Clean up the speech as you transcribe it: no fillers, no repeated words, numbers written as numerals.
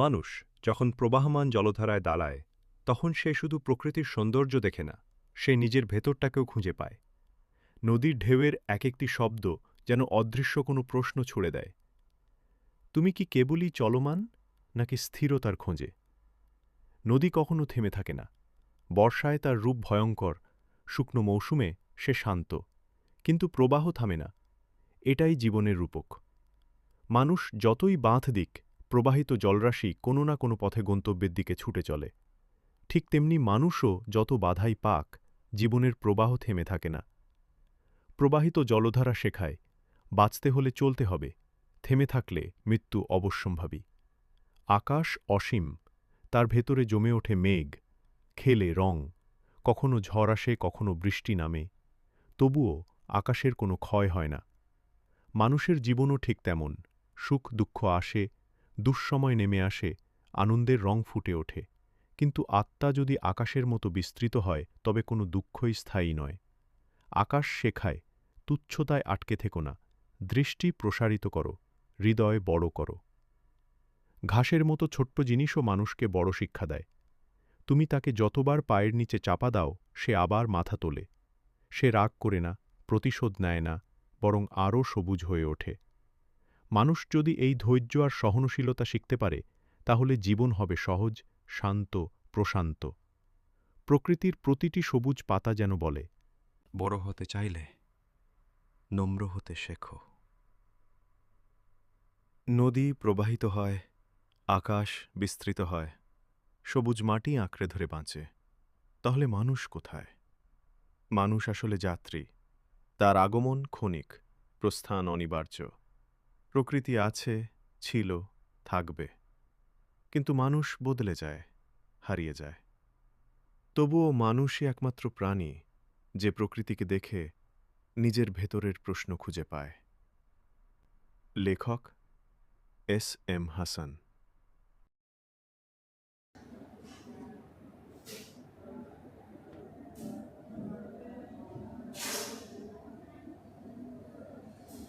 মানুষ যখন প্রবাহমান জলধারায় দাঁড়ায় তখন সে শুধু প্রকৃতির সৌন্দর্য দেখে না, সে নিজের ভেতরটাকেও খুঁজে পায়। নদীর ঢেউয়ের এক একটি শব্দ যেন অদৃশ্য কোনো প্রশ্ন ছুড়ে দেয়। তুমি কি কেবলই চলমান, নাকি স্থিরতার খোঁজে? নদী কখনো থেমে থাকে না। বর্ষায় তার রূপ ভয়ঙ্কর, শুকনো মৌসুমে সে শান্ত, কিন্তু প্রবাহ থামে না। এটাই জীবনের রূপক। মানুষ যতই বাঁধ দিক, প্রবাহিত জলরাশি কোনো না কোনো পথে গন্তব্যের দিকে ছুটে চলে। ঠিক তেমনি মানুষও যত বাধাই পাক, জীবনের প্রবাহ থেমে থাকে না। প্রবাহিত জলধারা শেখায়, বাঁচতে হলে চলতে হবে, থেমে থাকলে মৃত্যু অবশ্যম্ভাবী। আকাশ অসীম, তার ভেতরে জমে ওঠে মেঘ, খেলে রং, কখনো ঝড় আসে, কখনো বৃষ্টি নামে, তবুও আকাশের কোনো ক্ষয় হয় না। মানুষের জীবনও ঠিক তেমন, সুখ দুঃখ আসে, দুঃসময় নেমে আসে, আনন্দের রং ফুটে ওঠে, কিন্তু আত্মা যদি আকাশের মতো বিস্তৃত হয় তবে কোনো দুঃখই স্থায়ী নয়। আকাশ শেখায়, তুচ্ছতায় আটকে থেকো না, দৃষ্টি প্রসারিত করো, হৃদয় বড় করো। ঘাসের মতো ছোট্ট জিনিসও মানুষকে বড় শিক্ষা দেয়। তুমি তাকে যতবার পায়ের নিচে চাপা দাও সে আবার মাথা তোলে। সে রাগ করে না, প্রতিশোধ নেয় না, বরং আরও সবুজ হয়ে ওঠে। মানুষ যদি এই ধৈর্য আর সহনশীলতা শিখতে পারে, তাহলে জীবন হবে সহজ, শান্ত, প্রশান্ত। প্রকৃতির প্রতিটি সবুজ পাতা যেন বলে, বড় হতে চাইলে নম্র হতে শেখো। নদী প্রবাহিত হয়, আকাশ বিস্তৃত হয়, সবুজ মাটি আঁকড়ে ধরে বাঁচে। তাহলে মানুষ কোথায়? মানুষ আসলে যাত্রী। তার আগমন ক্ষণিক, প্রস্থান অনিবার্য। প্রকৃতি আছে, ছিল, থাকবে। কিন্তু মানুষ বদলে যায়, হারিয়ে যায়। তবুও মানুষই একমাত্র প্রাণী যে প্রকৃতিকে দেখে নিজের ভেতরের প্রশ্ন খুঁজে পায়। লেখক এস এম হাসান।